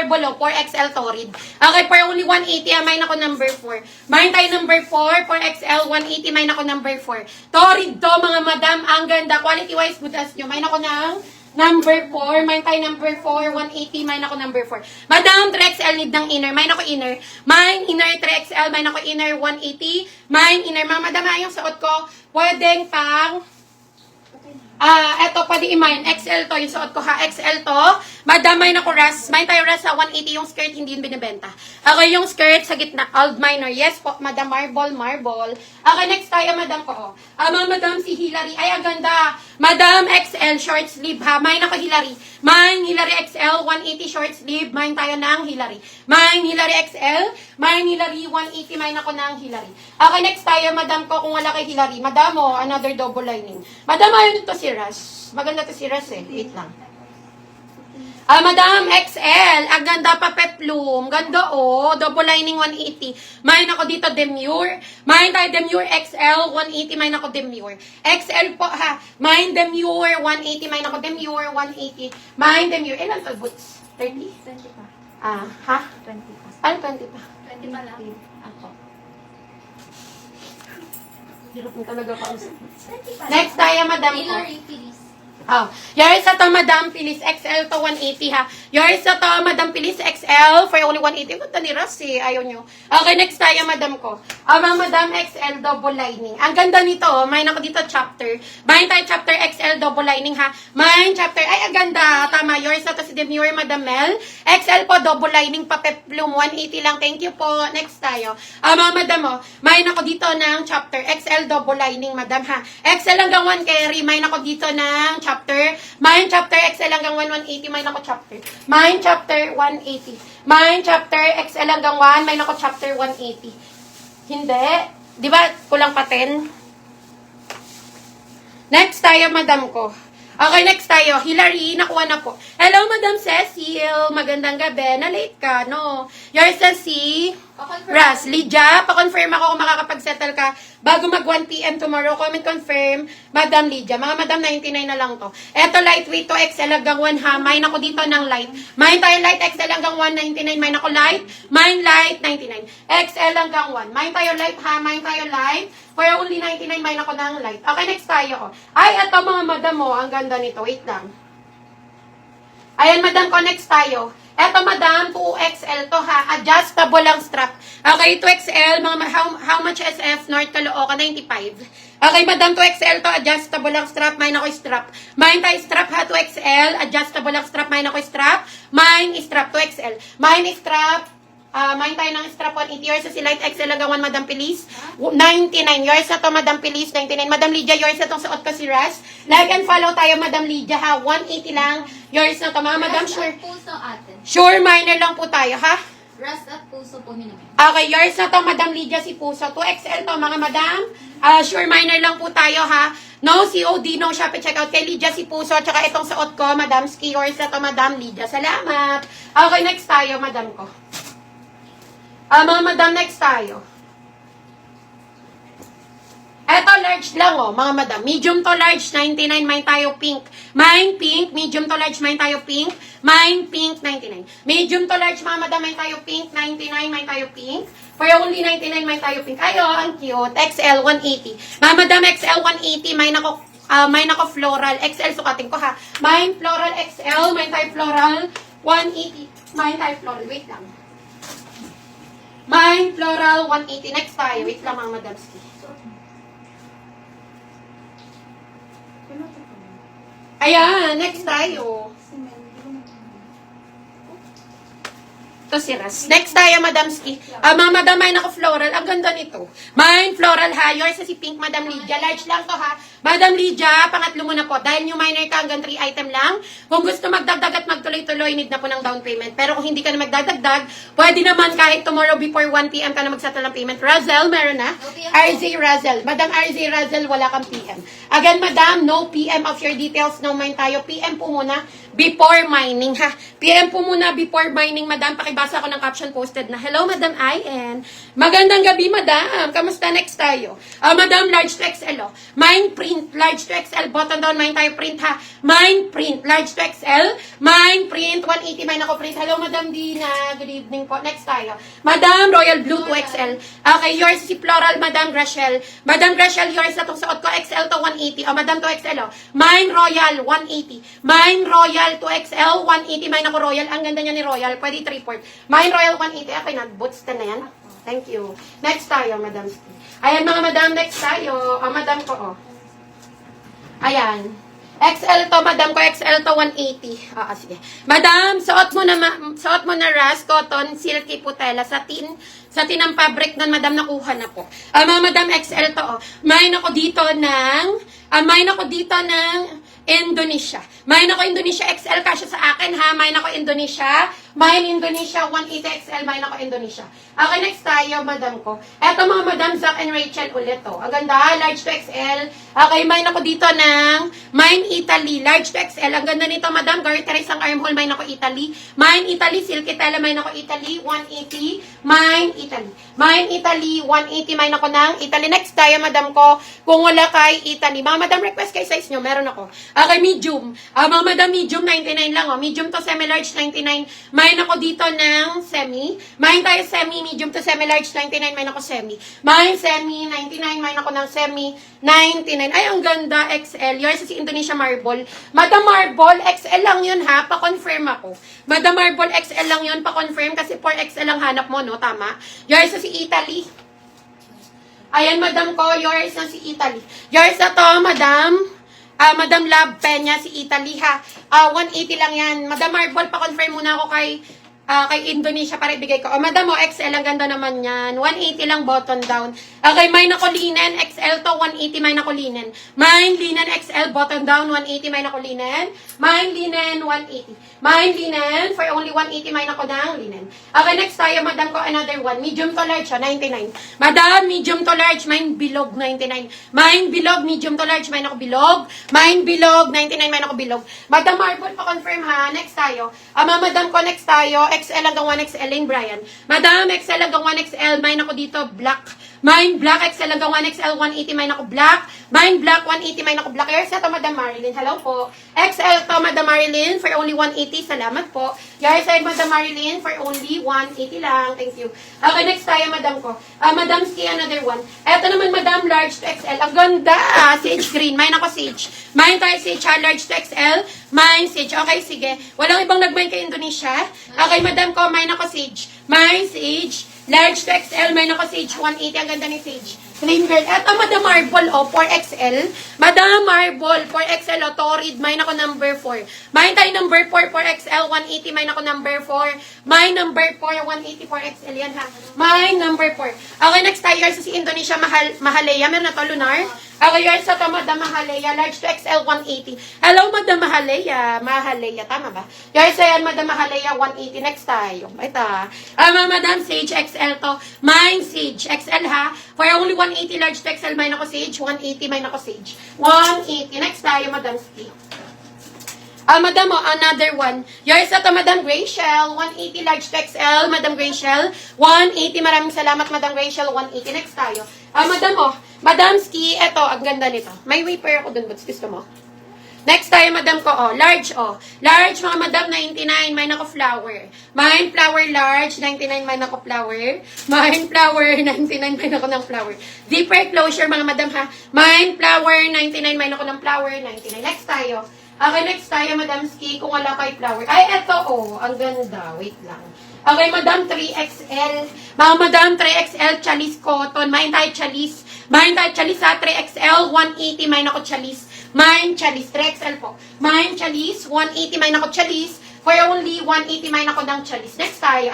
marble, 4XL torrid. Okay, for only 180, mine ako number 4. Mine tayo number 4, 4XL, 180, mine ako number 4. Torrid to, mga madam, ang ganda. Quality-wise, good as nyo. Mine ako ng number 4. Mine tayo number 4, 180, mine ako number 4. Madam, 3XL need ng inner. Mine ako inner. Mine, inner 3XL, mine ako inner 180. Mine, inner. Mga madam, yung suot ko, pwedeng pang eto, pwede i-mine. XL to, yung suot ko ha. XL to. Madam, mine ako ras. Mine tayo ras sa 180 yung skirt, hindi yun binibenta. Okay, yung skirt sa gitna. Old minor. Yes po, madam, marble. Okay, next tayo, madam ko. Mga madam, si Hillary. Ay, ang ganda. Madam, XL, short sleeve ha. Mine ako Hillary. Mine, Hillary XL, 180 short sleeve. Mine tayo ng Hillary. Mine, Hillary XL. Mine, Hillary, 180. Mine ako ng Hillary. Okay, next tayo, madam ko, kung wala kay Hillary. Madam, another double lining. Madam, ayun ito si Ras. Maganda to si Ras eh. Wait lang. Madam, XL. Ang ganda pa peplum. Ganda double lining 180. Mine ako dito demure. Mine tayo demure XL 180. Mine ako demure. XL po ha. Mine demure 180. Mine ako demure 180. Mine demure. Ilan to boots? 30? 20 pa. Ha? 20 pa. Ano 20 pa? 20 pa lang. Ako. Hirap mo talaga kausap. 20 pa lang. Next tayo, madam ko. Hillary, please. Yours sa to, Madam Pilis, XL to 180 ha. Yours sa to, Madam Pilis, XL for only 180. Ganda ni Ras eh, ayaw nyo. Okay, next tayo, Madam ko. Madam XL double lining. Ang ganda nito, mine ako dito chapter. Mine tayo chapter XL double lining ha. Mine chapter, ay ang ganda. Tama, yours sa to si Demure, Madam Mel. XL po, double lining pa peplum, 180 lang. Thank you po. Next tayo. Madam mine ako dito ng chapter XL double lining, Madam ha. XL hanggang 1 carry, mine ako dito ng chapter. Mine chapter XL hanggang 180. Mine ako chapter. Mine chapter 180. Mine chapter XL hanggang 1. Mine ako chapter 180. Hindi. Di ba? Kulang pa 10. Next tayo, madam ko. Okay, next tayo. Hillary, nakuha na po. Hello, Madam Cecil. Magandang gabi. Na-late ka, no? Yours sa si Ras. Lydia, pa-confirm ako kung makakapag-settle ka bago mag 1 p.m. tomorrow. Comment confirm, Madam Lydia. Mga Madam, 99 na lang to. Eto, lightweight to, XL hanggang 1 ha. Mine ako dito ng light. Mine tayo light, XL hanggang 199. Mine ako light. Mine light, 99. XL hanggang 1. Mine tayo light ha. Mine tayo light. For only 99, mine ako ng light. Okay, next tayo. Ay, eto mga Madam ang ganda nito. Wait lang. Ayan, Madam ko, next tayo. Eto, Madam, 2XL to ha. Adjustable lang strap. Okay, 2XL, mga how much SF? North Caloocan, 95. Okay, Madam, 2XL to, adjustable lang strap. Mine ako strap. Mine tayo strap ha, 2XL. Adjustable lang strap. Mine ako strap. Mine strap, 2XL. Mine strap. Mine tayo ng strap 180. Yours sa si Light XL hanggang 1, Madam Pilis. 99. Yours sa to, Madam Pilis. 99. Madam Lydia, yours sa tong suot ko si Ras. Like and follow tayo, Madam Lydia ha. 180 lang. Yours na to, mga Madam. Sure. Puso ate. Sure, minor lang po tayo, ha? Rest at puso po minimum. Okay, yours na to, Madam Lydia, si Puso. 2XL to, mga Madam. Sure, minor lang po tayo, ha? No COD, no Shopee checkout. Kay Lydia, si Puso. Tsaka itong suot ko, Madam Ski. Yours na to, Madam Lydia. Salamat. Okay, next tayo, Madam ko. Mga Madam, next tayo. Eto, large lang, mga Madam. Medium to large, 99. Mine tayo pink. Mine pink. Medium to large, mine tayo pink. Mine pink, 99. Medium to large, mga Madam, mine tayo pink. 99, mine tayo pink. For only 99, mine tayo pink. Ayo, ang cute. XL, 180. Mga Madam, XL, 180. Mine ako floral. XL, sukatin ko, ha. Mine floral XL. Mine tayo floral, 180. Mine tayo floral. Wait lang. Mine floral, 180. Next tayo. Wait lang, mga Madam. Ayan, next tayo. Ito si Ras. Next tayo, Madam Ski. Mga Madam, mine ako floral. Ang ganda nito. Mine floral ha. Yours sa si Pink, Madam Lydia. Large lang to ha. Madam Lydia, pangatlo mo na po. Dahil new minor ka, hanggang 3 item lang. Kung gusto magdagdag at magtuloy-tuloy, need na po ng down payment. Pero kung hindi ka na magdadagdag, pwede naman kahit tomorrow before 1 p.m. ka na magsettle ng payment. Razel, meron na? RZ Razel. Madam RZ Razel, wala kang PM. Again, Madam, no PM of your details. No mine tayo. PM po muna before mining ha. PM po muna before mining, Madam. Pakibasa ko ng caption posted na, hello, Madam IN. Magandang gabi, madam. Kamusta? Next tayo. Madam, large to XL, oh. Mine print, large to XL, button down, mine tayo print, ha. Mine print, large to XL, mine print, 180, mine ako print. Hello, Madam Dina. Good evening po. Next tayo. Madam, royal blue to XL. Okay, yours si floral, Madam Grachel. Madam Grachel, yours na itong suot ko, XL to 180. Madam to XL, oh. Mine royal, 180. Mine royal to XL, 180. Mine ako royal. Ang ganda niya ni royal. Pwede 3-port. Mine royal, 180. Okay na, boots na yan. Thank you. Next tayo, Madam. Ayan, mga Madam, next tayo. Madam ko, oh. Ayan. XL to, Madam ko, XL to 180. Sige. Madam, suot mo na ras, cotton, silky, putela, satin ang fabric nun, Madam, nakuha na po. Mga Madam, XL to, oh. Mine ako dito ng Indonesia. Mine ako Indonesia XL kasya sa akin, ha. Mine ako Indonesia. Mine Indonesia 180 XL. Mine ako Indonesia. Okay, next tayo, Madam ko. Eto, mga Madam Zac and Rachel ulit, to. Ang ganda, large to XL. Okay, mine ako dito ng Mine Italy, large to XL. Ang ganda nito, Madam. Garterized ang armhole. Mine ako Italy. Mine Italy, silky tela. Mine ako Italy, 180. Mine Italy. Mine Italy, 180. Mine ako ng Italy. Next tayo, Madam ko. Kung wala kay Italy. Mga Madam, request kay size nyo. Meron ako. Okay, medium. Mga Madam, medium, 99 lang, oh. Medium to semi-large, 99. Mine ako dito ng semi. Mine tayo semi, medium to semi-large, 99. Mine ako semi. Mine semi, 99. Mine ako ng semi, 99. Ay, ang ganda, XL. Yours si Indonesia Marble. Madam Marble, XL lang yun, ha? Pa-confirm ako. Madam Marble, XL lang yun. Pa-confirm kasi 4XL lang hanap mo, no? Tama? Yours si Italy. Ayan, Madam ko, yours na si Italy. Yours na to, Madam. Madam Love Peña, si Italy, ha. 180 lang yan. Madam Marble, pa-confirm muna ako kay Indonesia para ibigay ko. Madam, XL, ang ganda naman yan. 180 lang, button down. Okay, mine ako linen, XL to 180, mine ako linen. Mine linen, XL, button down, 180, mine ako linen. Mine linen, 180. Mine linen, for only 180, mine ako ng linen. Okay, next tayo, Madam ko, another one. Medium to large, 99. Madam, medium to large, mine bilog, 99. Mine bilog, medium to large, mine ako bilog. Mine bilog, 99, mine ako bilog. Madam Marble, pa-confirm, ha. Next tayo. Madam ko, next tayo. XL hanggang 1XL Lane Brian. Madam, XL hanggang 1XL. Mine ako dito, black. Mine black, XL hanggang 1XL, 180. Mine ako black. Mine black, 180. Mine ako black. Yours na to, Madam Marilyn. Hello po. XL to, Madam Marilyn, for only 180. Salamat po. Yours side, Madam Marilyn, for only 180 lang. Thank you. Okay, next tayo, Madam ko. Madam Ski, another one. Eto naman, Madam, large to XL. Ang ganda. Sage green. Mine ako sage. Mine tayo sage, large to XL. Mine sage. Okay, sige. Walang ibang nag-mine kay Indonesia. Okay, Madam ko, mine ako sage. Mine sage. Large to XL, mine ako sage. 180. Ang ganda ni sage. Plain girl. Eto, Madam Marble, 4XL. Madam Marble, 4XL, Torrid. Mine ako number 4. Mine tayo number 4, 4XL, 180. Mine ako number 4. Mine number 4, 180, 4XL. Yan, ha. Mine number 4. Okay, next tayo. Yours si Indonesia, Mahalaya. Meron na to, Lunar. Okay, yours sa to, Madam Mahalaya. Large to XL, 180. Hello, Madam Mahalaya. Mahalaya, tama ba? Yours yan, Madam Mahalaya, 180. Next tayo. Ito, Madam Sage, XL to. Mine Sage, XL, ha. For only 180, large to XL, mine ako Sage. 180, mine ako Sage. 180. Next tayo, Madam Steve. Madam, another one. Yours na to, Madam Grachel. 180 large to XL, Madam Grachel. 180, maraming salamat, Madam Grachel. 180. Next tayo. Madam, Madam Ski, eto, ang ganda nito. May wafer ako dun, but gusto mo? Next tayo, Madam ko, large, Large, mga Madam, 99, mine ako flower. Mine flower large, 99, mine ako flower. Mine flower, 99, mine ako ng flower. Deeper closure, mga Madam, ha. Mine flower, 99, mine ako ng flower, 99. Next tayo. Okay, next tayo, Madam Ski, kung wala kay flower. Ay, eto, ang ganda. Wait lang. Okay, Madam, 3XL. Mga Madam, 3XL, Chalice Cotton. Mine tayo, Chalice. Mine tayo, Chalice, ha. 3XL, 180, mine ako, Chalice. Mine, Chalice, 3XL po. Mine, Chalice, 180, mine ako, Chalice. For only 180, mine ako ng Chalice. Next tayo.